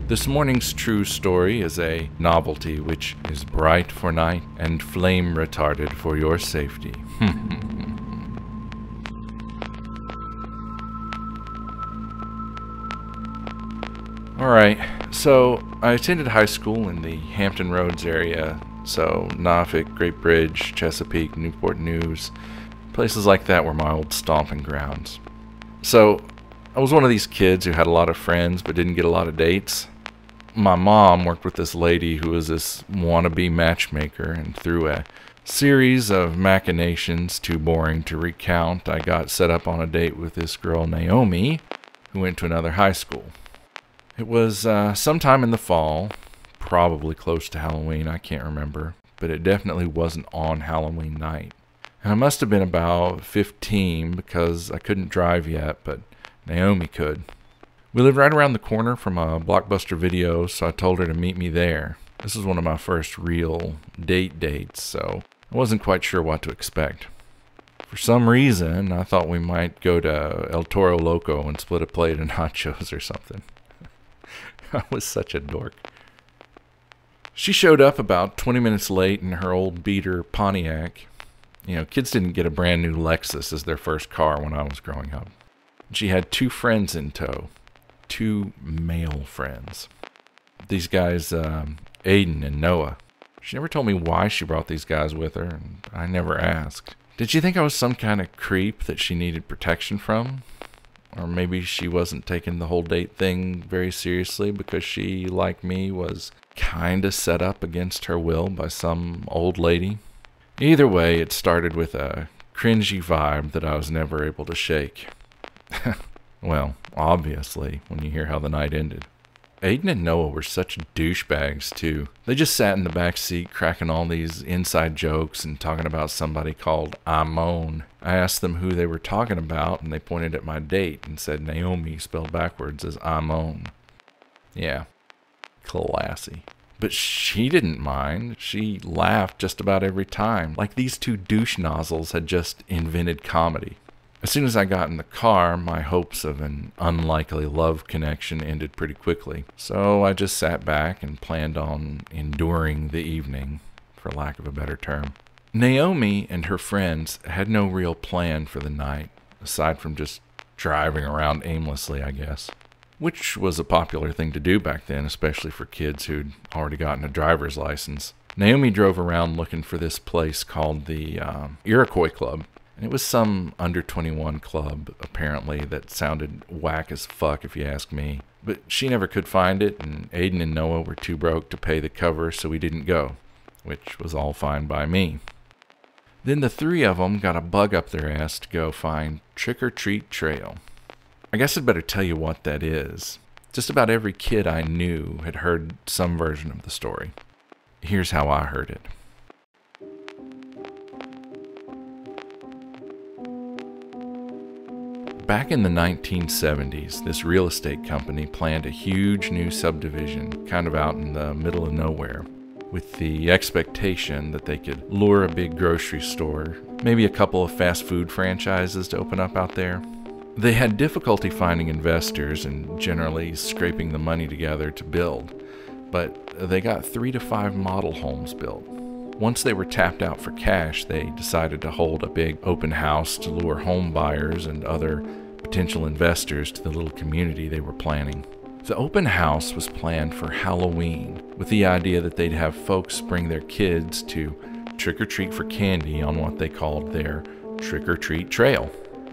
This morning's true story is a novelty which is bright for night and flame retarded for your safety. Alright, so I attended high school in the Hampton Roads area, so Norfolk, Great Bridge, Chesapeake, Newport News, places like that were my old stomping grounds. So I was one of these kids who had a lot of friends but didn't get a lot of dates. My mom worked with this lady who was this wannabe matchmaker, and through a series of machinations too boring to recount, I got set up on a date with this girl Naomi, who went to another high school. It was sometime in the fall, probably close to Halloween, I can't remember, but it definitely wasn't on Halloween night. And I must have been about 15 because I couldn't drive yet, but Naomi could. We lived right around the corner from a Blockbuster Video, so I told her to meet me there. This was one of my first real dates, so I wasn't quite sure what to expect. For some reason, I thought we might go to El Toro Loco and split a plate of nachos or something. I was such a dork. She showed up about 20 minutes late in her old beater Pontiac. You know, kids didn't get a brand new Lexus as their first car when I was growing up. She had two friends in tow. Two male friends. These guys, Aiden and Noah. She never told me why she brought these guys with her, and I never asked. Did she think I was some kind of creep that she needed protection from? Or maybe she wasn't taking the whole date thing very seriously because she, like me, was kinda set up against her will by some old lady. Either way, it started with a cringy vibe that I was never able to shake. Well, obviously, when you hear how the night ended. Aiden and Noah were such douchebags, too. They just sat in the back seat cracking all these inside jokes and talking about somebody called Amon. I asked them who they were talking about, and they pointed at my date and said Naomi spelled backwards as Amon. Yeah, classy. But she didn't mind. She laughed just about every time, like these two douche nozzles had just invented comedy. As soon as I got in the car, my hopes of an unlikely love connection ended pretty quickly. So I just sat back and planned on enduring the evening, for lack of a better term. Naomi and her friends had no real plan for the night, aside from just driving around aimlessly, I guess. Which was a popular thing to do back then, especially for kids who'd already gotten a driver's license. Naomi drove around looking for this place called the Iroquois Club. And it was some under 21 club, apparently, that sounded whack as fuck if you ask me. But she never could find it, and Aiden and Noah were too broke to pay the cover, so we didn't go, which was all fine by me. Then the three of them got a bug up their ass to go find Trick or Treat Trail. I guess I'd better tell you what that is. Just about every kid I knew had heard some version of the story. Here's how I heard it. Back in the 1970s, this real estate company planned a huge new subdivision, kind of out in the middle of nowhere, with the expectation that they could lure a big grocery store, maybe a couple of fast food franchises to open up out there. They had difficulty finding investors and generally scraping the money together to build, but they got 3 to 5 model homes built. Once they were tapped out for cash, they decided to hold a big open house to lure home buyers and other potential investors to the little community they were planning. The open house was planned for Halloween, with the idea that they'd have folks bring their kids to trick-or-treat for candy on what they called their trick-or-treat trail,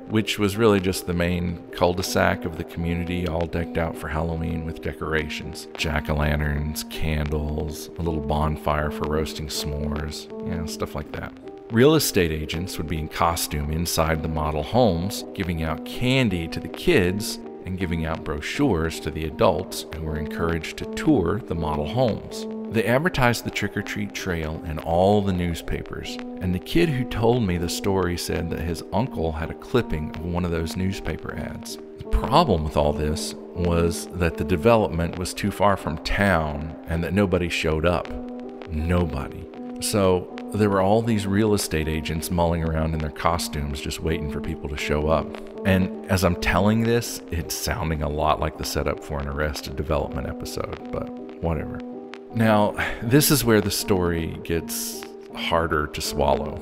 which was really just the main cul-de-sac of the community, all decked out for Halloween with decorations. Jack-o'-lanterns, candles, a little bonfire for roasting s'mores, stuff like that. Real estate agents would be in costume inside the model homes, giving out candy to the kids and giving out brochures to the adults who were encouraged to tour the model homes. They advertised the trick-or-treat trail in all the newspapers, and the kid who told me the story said that his uncle had a clipping of one of those newspaper ads. The problem with all this was that the development was too far from town and that nobody showed up. Nobody. So there were all these real estate agents mulling around in their costumes just waiting for people to show up. And as I'm telling this, it's sounding a lot like the setup for an Arrested Development episode, but whatever. Now, this is where the story gets harder to swallow.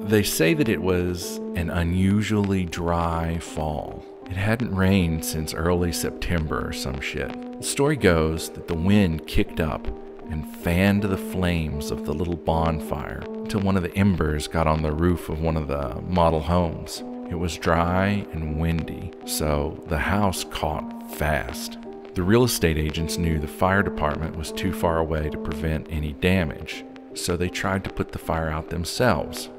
They say that it was an unusually dry fall. It hadn't rained since early September or some shit. The story goes that the wind kicked up and fanned the flames of the little bonfire until one of the embers got on the roof of one of the model homes. It was dry and windy, so the house caught fast. The real estate agents knew the fire department was too far away to prevent any damage, so they tried to put the fire out themselves.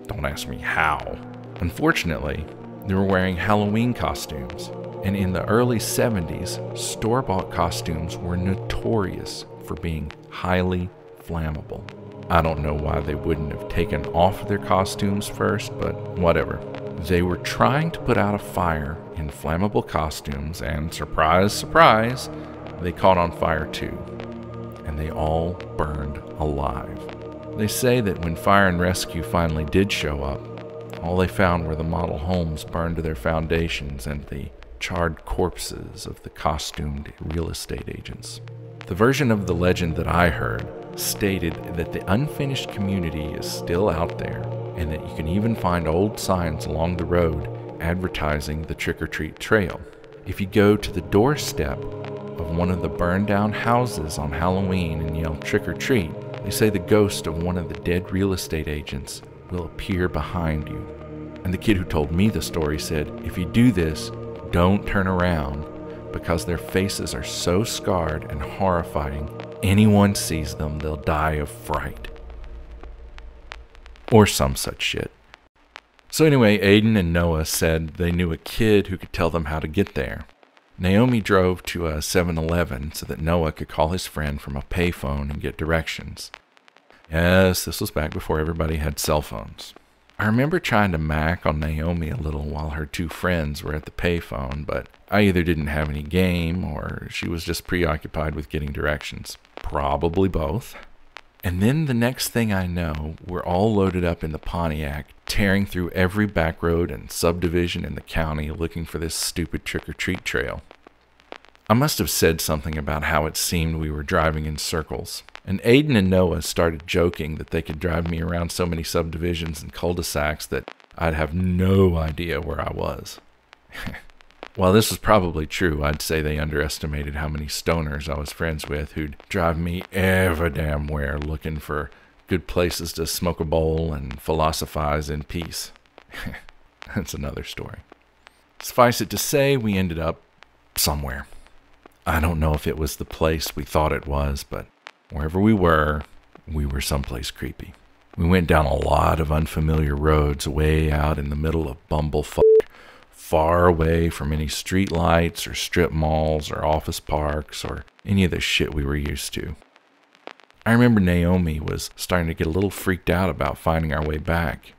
Don't ask me how. Unfortunately, they were wearing Halloween costumes, and in the early 70s, store-bought costumes were notorious for being highly flammable. I don't know why they wouldn't have taken off their costumes first, but whatever. They were trying to put out a fire in flammable costumes, and surprise, surprise, they caught on fire too, and they all burned alive. They say that when fire and rescue finally did show up, all they found were the model homes burned to their foundations and the charred corpses of the costumed real estate agents. The version of the legend that I heard stated that the unfinished community is still out there and that you can even find old signs along the road advertising the trick-or-treat trail. If you go to the doorstep of one of the burned-down houses on Halloween and yell trick-or-treat, they say the ghost of one of the dead real estate agents will appear behind you. And the kid who told me the story said, if you do this, don't turn around, because their faces are so scarred and horrifying, anyone sees them, they'll die of fright. Or some such shit. So anyway, Aiden and Noah said they knew a kid who could tell them how to get there. Naomi drove to a 7-Eleven so that Noah could call his friend from a payphone and get directions. Yes, this was back before everybody had cell phones. I remember trying to mac on Naomi a little while her two friends were at the payphone, but I either didn't have any game or she was just preoccupied with getting directions. Probably both. And then the next thing I know, we're all loaded up in the Pontiac, tearing through every back road and subdivision in the county looking for this stupid trick-or-treat trail. I must have said something about how it seemed we were driving in circles, and Aiden and Noah started joking that they could drive me around so many subdivisions and cul-de-sacs that I'd have no idea where I was. While this was probably true, I'd say they underestimated how many stoners I was friends with who'd drive me ever damn where looking for good places to smoke a bowl and philosophize in peace. That's another story. Suffice it to say, we ended up somewhere. I don't know if it was the place we thought it was, but wherever we were someplace creepy. We went down a lot of unfamiliar roads way out in the middle of bumblefuck, far away from any street lights or strip malls or office parks or any of the shit we were used to. I remember Naomi was starting to get a little freaked out about finding our way back.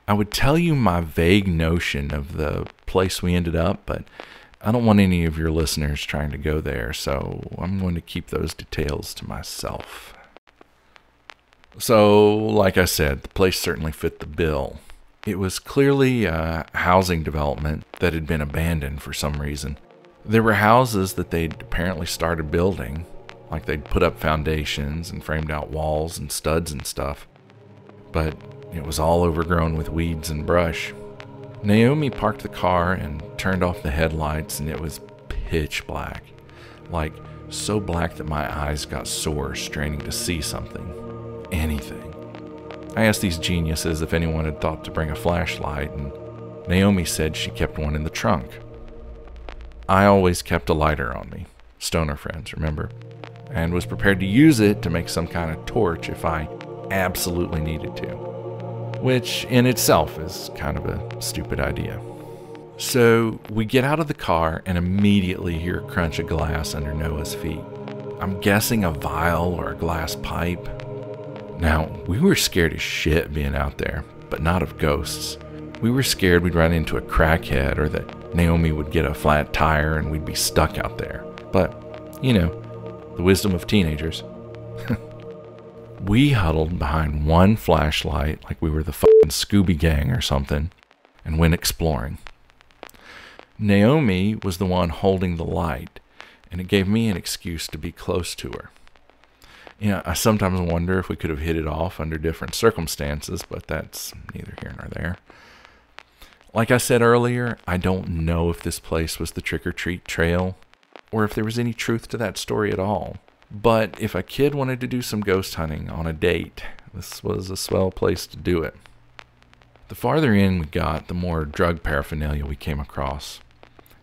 I would tell you my vague notion of the place we ended up, but I don't want any of your listeners trying to go there, so I'm going to keep those details to myself. So, like I said, the place certainly fit the bill. It was clearly a housing development that had been abandoned for some reason. There were houses that they'd apparently started building, like they'd put up foundations and framed out walls and studs and stuff, but it was all overgrown with weeds and brush. Naomi parked the car and turned off the headlights, and it was pitch black, like so black that my eyes got sore straining to see something, anything. I asked these geniuses if anyone had thought to bring a flashlight, and Naomi said she kept one in the trunk. I always kept a lighter on me, stoner friends, remember, and was prepared to use it to make some kind of torch if I absolutely needed to, which in itself is kind of a stupid idea. So we get out of the car and immediately hear a crunch of glass under Noah's feet. I'm guessing a vial or a glass pipe. Now, we were scared as shit being out there, but not of ghosts. We were scared we'd run into a crackhead or that Naomi would get a flat tire and we'd be stuck out there. But, you know, the wisdom of teenagers. We huddled behind one flashlight like we were the fucking Scooby Gang or something and went exploring. Naomi was the one holding the light, and it gave me an excuse to be close to her. You know, I sometimes wonder if we could have hit it off under different circumstances, but that's neither here nor there. Like I said earlier, I don't know if this place was the trick-or-treat trail, or if there was any truth to that story at all. But if a kid wanted to do some ghost hunting on a date, this was a swell place to do it. The farther in we got, the more drug paraphernalia we came across.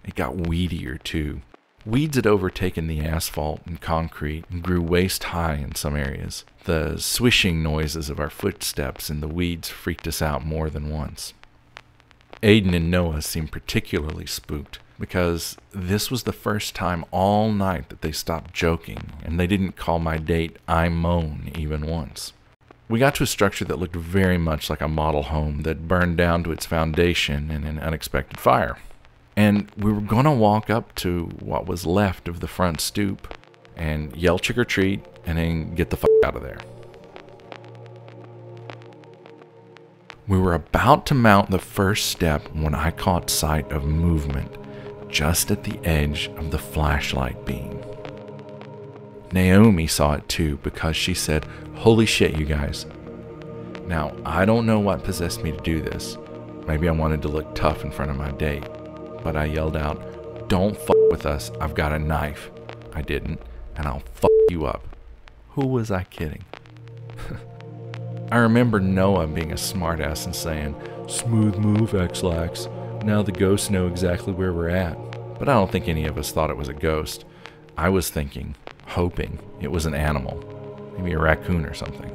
It got weedier too. Weeds had overtaken the asphalt and concrete and grew waist high in some areas. The swishing noises of our footsteps in the weeds freaked us out more than once. Aiden and Noah seemed particularly spooked because this was the first time all night that they stopped joking, and they didn't call my date I Moan even once. We got to a structure that looked very much like a model home that burned down to its foundation in an unexpected fire. And we were going to walk up to what was left of the front stoop and yell trick or treat and then get the fuck out of there. We were about to mount the first step when I caught sight of movement just at the edge of the flashlight beam. Naomi saw it too because she said, "Holy shit, you guys." Now, I don't know what possessed me to do this. Maybe I wanted to look tough in front of my date. But I yelled out, "Don't fuck with us, I've got a knife." I didn't, and I'll fuck you up. Who was I kidding? I remember Noah being a smartass and saying, "Smooth move, X-Lax. Now the ghosts know exactly where we're at." But I don't think any of us thought it was a ghost. I was thinking, hoping, it was an animal. Maybe a raccoon or something.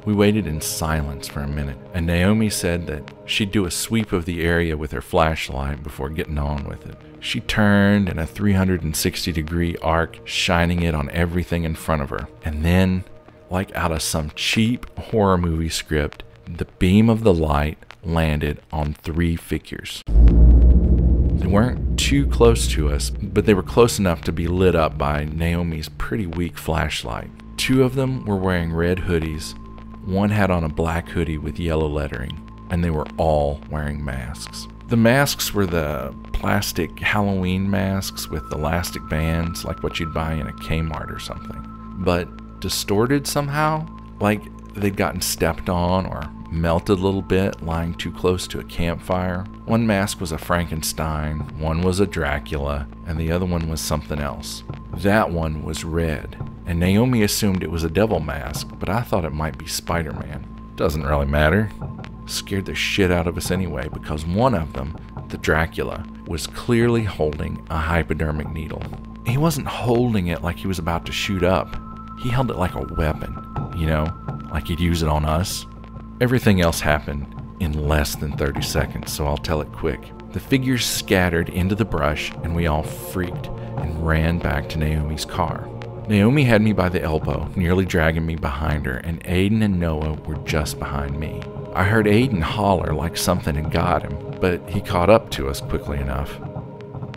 We waited in silence for a minute, and Naomi said that she'd do a sweep of the area with her flashlight before getting on with it. She turned in a 360-degree arc, shining it on everything in front of her. And then, like out of some cheap horror movie script, the beam of the light landed on 3 figures. They weren't too close to us, but they were close enough to be lit up by Naomi's pretty weak flashlight. 2 of them were wearing red hoodies. One had on a black hoodie with yellow lettering, and they were all wearing masks. The masks were the plastic Halloween masks with elastic bands, like what you'd buy in a Kmart or something. But distorted somehow, like they'd gotten stepped on or melted a little bit lying too close to a campfire. One mask was a Frankenstein, one was a Dracula, and the other one was something else. That one was red, and Naomi assumed it was a devil mask, but I thought it might be Spider-Man. Doesn't really matter. Scared the shit out of us anyway, because one of them, the Dracula, was clearly holding a hypodermic needle. He wasn't holding it like he was about to shoot up. He held it like a weapon, you know, like he'd use it on us. Everything else happened in less than 30 seconds, so I'll tell it quick. The figures scattered into the brush, and we all freaked and ran back to Naomi's car. Naomi had me by the elbow, nearly dragging me behind her, and Aiden and Noah were just behind me. I heard Aiden holler like something had got him, but he caught up to us quickly enough.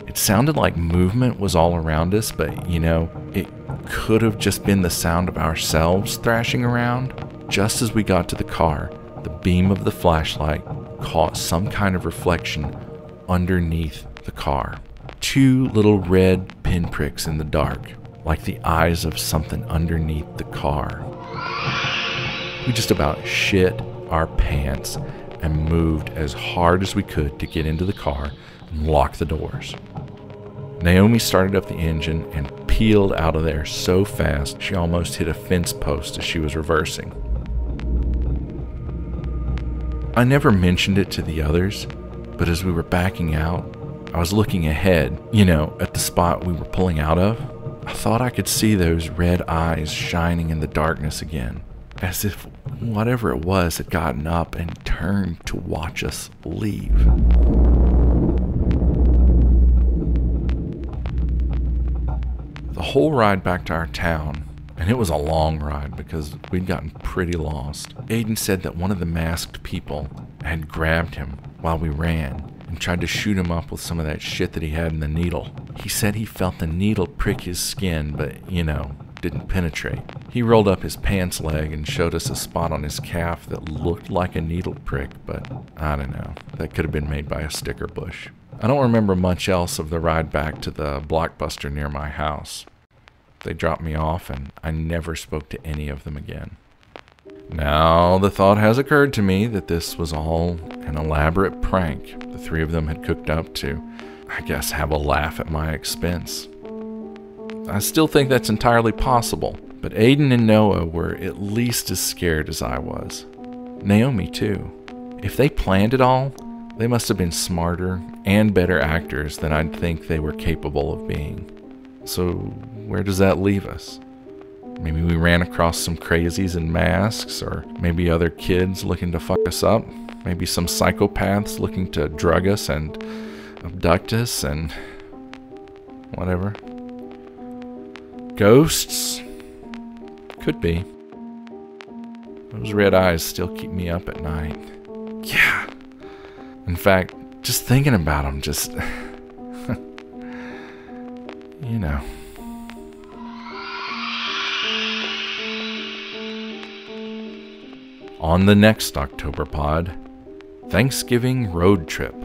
It sounded like movement was all around us, but, you know, it could have just been the sound of ourselves thrashing around. Just as we got to the car, the beam of the flashlight caught some kind of reflection underneath the car. 2 little red pinpricks in the dark, like the eyes of something underneath the car. We just about shit our pants and moved as hard as we could to get into the car and lock the doors. Naomi started up the engine and peeled out of there so fast she almost hit a fence post as she was reversing. I never mentioned it to the others, but as we were backing out, I was looking ahead, you know, at the spot we were pulling out of. I thought I could see those red eyes shining in the darkness again, as if whatever it was had gotten up and turned to watch us leave. The whole ride back to our town, and it was a long ride because we'd gotten pretty lost. Aiden said that one of the masked people had grabbed him while we ran and tried to shoot him up with some of that shit that he had in the needle. He said he felt the needle prick his skin, but, you know, didn't penetrate. He rolled up his pants leg and showed us a spot on his calf that looked like a needle prick, but I don't know. That could have been made by a sticker bush. I don't remember much else of the ride back to the Blockbuster near my house. They dropped me off, and I never spoke to any of them again. Now, the thought has occurred to me that this was all an elaborate prank the three of them had cooked up to, I guess, have a laugh at my expense. I still think that's entirely possible, but Aiden and Noah were at least as scared as I was. Naomi, too. If they planned it all, they must have been smarter and better actors than I'd think they were capable of being. So, where does that leave us? Maybe we ran across some crazies in masks, or maybe other kids looking to fuck us up. Maybe some psychopaths looking to drug us and abduct us and whatever. Ghosts? Could be. Those red eyes still keep me up at night. Yeah. In fact, just thinking about them just... you know. On the next Octoberpod, Thanksgiving Road Trip.